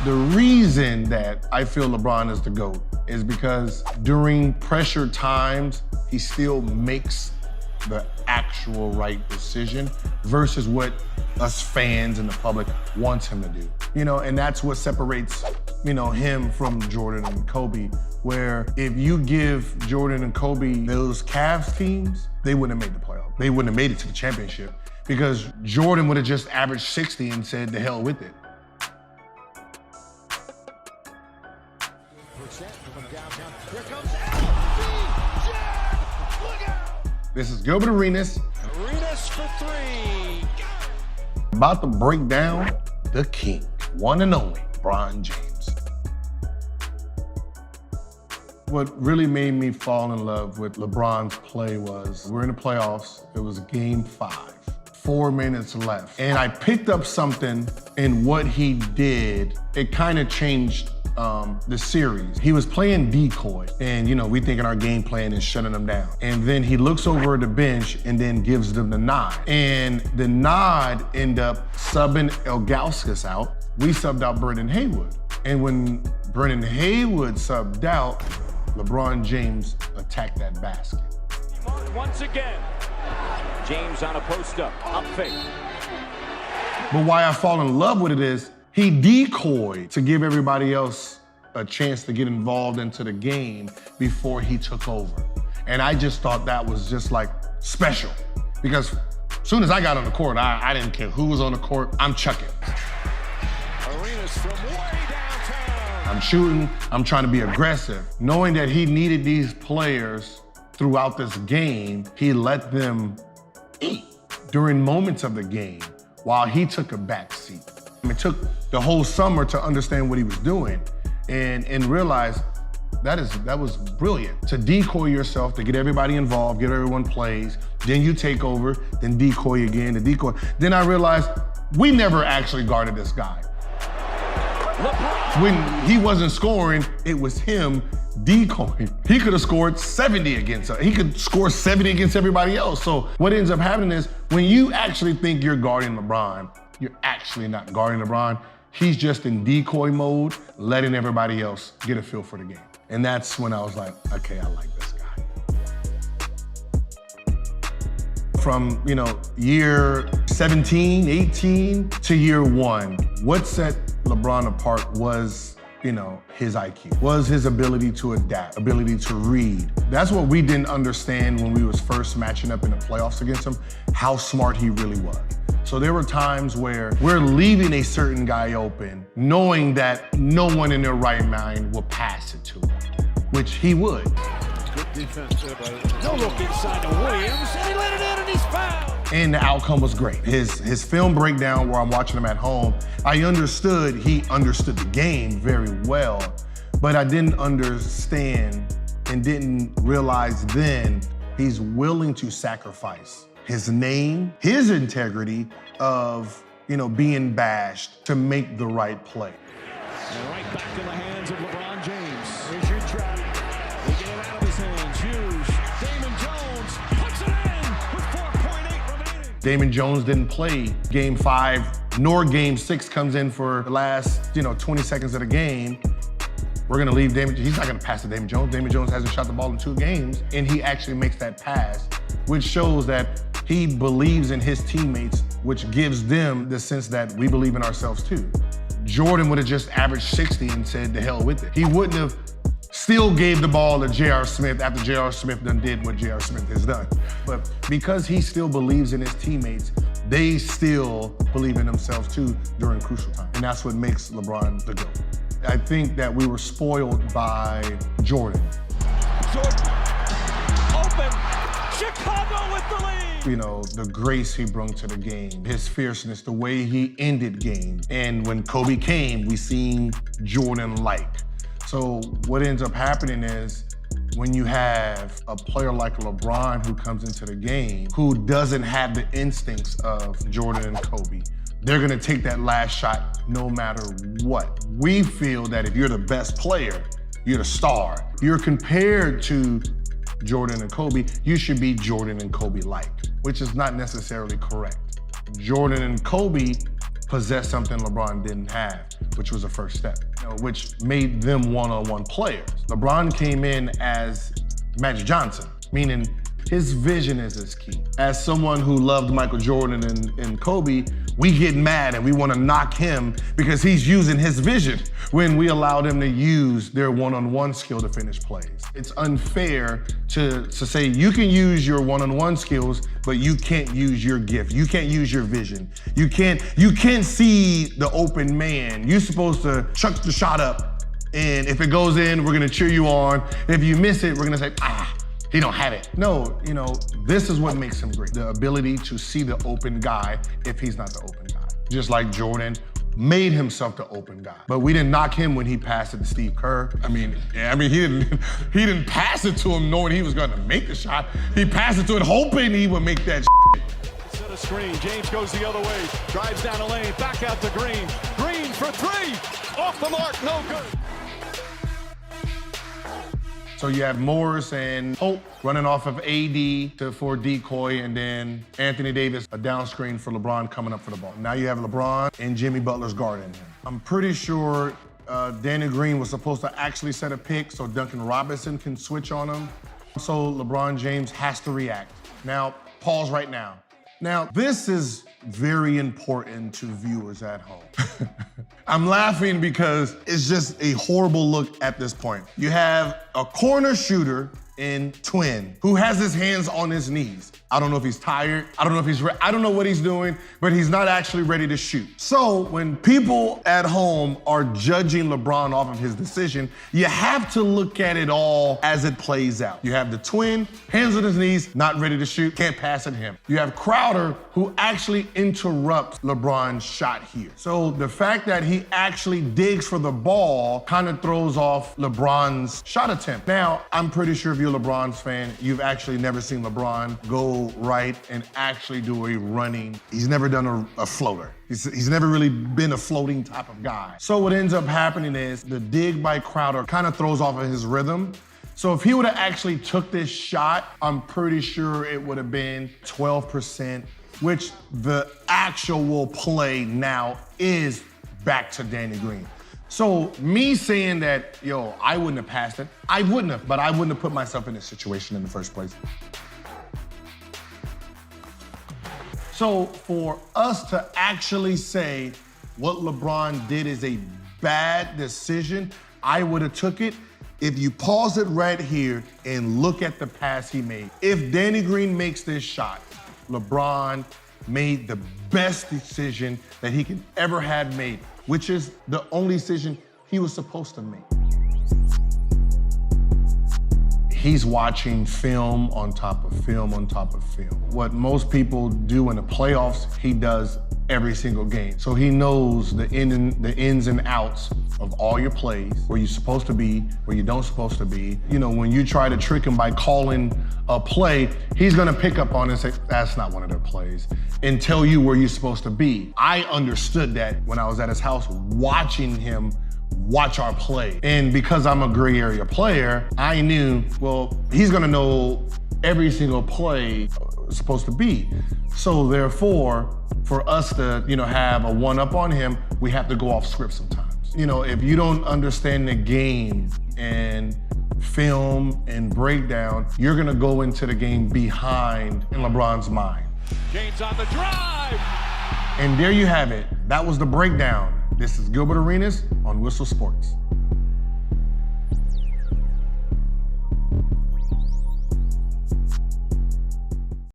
The reason that I feel LeBron is the GOAT is because during pressure times, he still makes the actual right decision versus what us fans and the public wants him to do. And that's what separates, him from Jordan and Kobe, where if you give Jordan and Kobe those Cavs teams, they wouldn't have made the playoff. They wouldn't have made it to the championship because Jordan would have just averaged 60 and said, the hell with it. Here comes LBJ! Look out! This is Gilbert Arenas. Arenas for three. About to break down the king, one and only, Lebron James. What really made me fall in love with LeBron's play was, we're in the playoffs, it was game 5, 4 minutes left. And I picked up something in what he did. It kind of changed the series. He was playing decoy, and we thinking our game plan is shutting them down. And then he looks over at the bench and then gives them the nod. And the nod ended up subbing Ilgauskas out. We subbed out Brendan Haywood. And when Brendan Haywood subbed out, LeBron James attacked that basket. Once again, James on a post-up, up fake. But why I fall in love with it is, he decoyed to give everybody else a chance to get involved into the game before he took over. And I just thought that was just like special because as soon as I got on the court, I didn't care who was on the court, I'm chucking. Arenas from way downtown. I'm shooting, I'm trying to be aggressive. Knowing that he needed these players throughout this game, he let them eat during moments of the game while he took a back seat. It took the whole summer to understand what he was doing and realize that was brilliant. To decoy yourself, to get everybody involved, get everyone plays, then you take over, then decoy again, the decoy. Then I realized we never actually guarded this guy. When he wasn't scoring, it was him decoying. He could have scored 70 against us. He could score 70 against everybody else. So what ends up happening is when you actually think you're guarding LeBron, you're actually not guarding LeBron. He's just in decoy mode, letting everybody else get a feel for the game. And that's when I was like, okay, I like this guy. From, year 17, 18 to year 1, what set LeBron apart was, his IQ, was his ability to adapt, ability to read. That's what we didn't understand when we was first matching up in the playoffs against him, how smart he really was. So there were times where we're leaving a certain guy open, knowing that no one in their right mind will pass it to him, which he would. Good defense there, but no look inside to Williams, and he let it in, and he's fouled. And the outcome was great. His film breakdown where I'm watching him at home, I understood he understood the game very well, but I didn't understand and didn't realize then he's willing to sacrifice his name, his integrity of, being bashed to make the right play. And right back in the hands of LeBron James. Here's your trap. We get it out of his hands. Hughes, Damon Jones puts it in with 4.8 remaining. Damon Jones didn't play game 5, nor game 6 comes in for the last, 20 seconds of the game. We're gonna leave Damon, he's not gonna pass to Damon Jones. Damon Jones hasn't shot the ball in 2 games, and he actually makes that pass, which shows that he believes in his teammates, which gives them the sense that we believe in ourselves too. Jordan would have just averaged 60 and said, the hell with it. He wouldn't have still gave the ball to J.R. Smith after J.R. Smith done did what J.R. Smith has done. But because he still believes in his teammates, they still believe in themselves too during crucial time. And that's what makes LeBron the GOAT. I think that we were spoiled by Jordan. Jordan, open, Chicago with the lead. The grace he brought to the game, his fierceness, the way he ended games. And when Kobe came, we seen Jordan-like. So what ends up happening is when you have a player like LeBron who comes into the game, who doesn't have the instincts of Jordan and Kobe, they're gonna take that last shot no matter what. We feel that if you're the best player, you're the star. You're compared to Jordan and Kobe, you should be Jordan and Kobe-like, which is not necessarily correct. Jordan and Kobe possessed something LeBron didn't have, which was a first step, which made them one-on-one players. LeBron came in as Magic Johnson, meaning his vision is his key. As someone who loved Michael Jordan and Kobe, we get mad and we want to knock him because he's using his vision when we allow them to use their one-on-one skill to finish plays. It's unfair to say you can use your one-on-one skills, but you can't use your gift. You can't use your vision. You can't see the open man. You're supposed to chuck the shot up, and if it goes in, we're gonna cheer you on. If you miss it, we're gonna say, he don't have it. No, this is what makes him great. The ability to see the open guy if he's not the open guy. Just like Jordan made himself the open guy. But we didn't knock him when he passed it to Steve Kerr. he didn't pass it to him knowing he was gonna make the shot. He passed it to him hoping he would make that Set a screen, James goes the other way, drives down the lane, back out to Green. Green for three, off the mark, no good. So you have Morris and Hope running off of AD for decoy, and then Anthony Davis, a down screen for LeBron coming up for the ball. Now you have LeBron and Jimmy Butler's guarding him. I'm pretty sure Danny Green was supposed to actually set a pick so Duncan Robinson can switch on him. So LeBron James has to react. Now, pause right now. Now, this is very important to viewers at home. I'm laughing because it's just a horrible look at this point. You have a corner shooter in Twin who has his hands on his knees. I don't know if he's tired. I don't know if he's I don't know what he's doing, but he's not actually ready to shoot. So when people at home are judging LeBron off of his decision, you have to look at it all as it plays out. You have the Twin, hands on his knees, not ready to shoot, can't pass it to him. You have Crowder, who actually interrupts LeBron's shot here. So the fact that he actually digs for the ball kind of throws off LeBron's shot attempt. Now, I'm pretty sure if you're a LeBron's fan, you've actually never seen LeBron go right and actually do a running. He's never done a floater. He's never really been a floating type of guy. So what ends up happening is the dig by Crowder kind of throws off of his rhythm. So if he would have actually took this shot, I'm pretty sure it would have been 12%, which the actual play now is back to Danny Green. So me saying that, I wouldn't have passed it, I wouldn't have, but I wouldn't have put myself in this situation in the first place. So for us to actually say what LeBron did is a bad decision, I would have took it. If you pause it right here and look at the pass he made, if Danny Green makes this shot, LeBron made the best decision that he could ever have made, which is the only decision he was supposed to make. He's watching film on top of film on top of film. What most people do in the playoffs, he does every single game. So he knows the ins and outs of all your plays, where you're supposed to be, where you don't supposed to be. When you try to trick him by calling a play, he's gonna pick up on it and say, that's not one of their plays, and tell you where you're supposed to be. I understood that when I was at his house watching him watch our play. And because I'm a gray area player, I knew, he's gonna know every single play is supposed to be. So therefore, for us to, have a one-up on him, we have to go off script sometimes. If you don't understand the game and film and breakdown, you're gonna go into the game behind in LeBron's mind. James on the drive! And there you have it. That was the breakdown. This is Gilbert Arenas on Whistle Sports.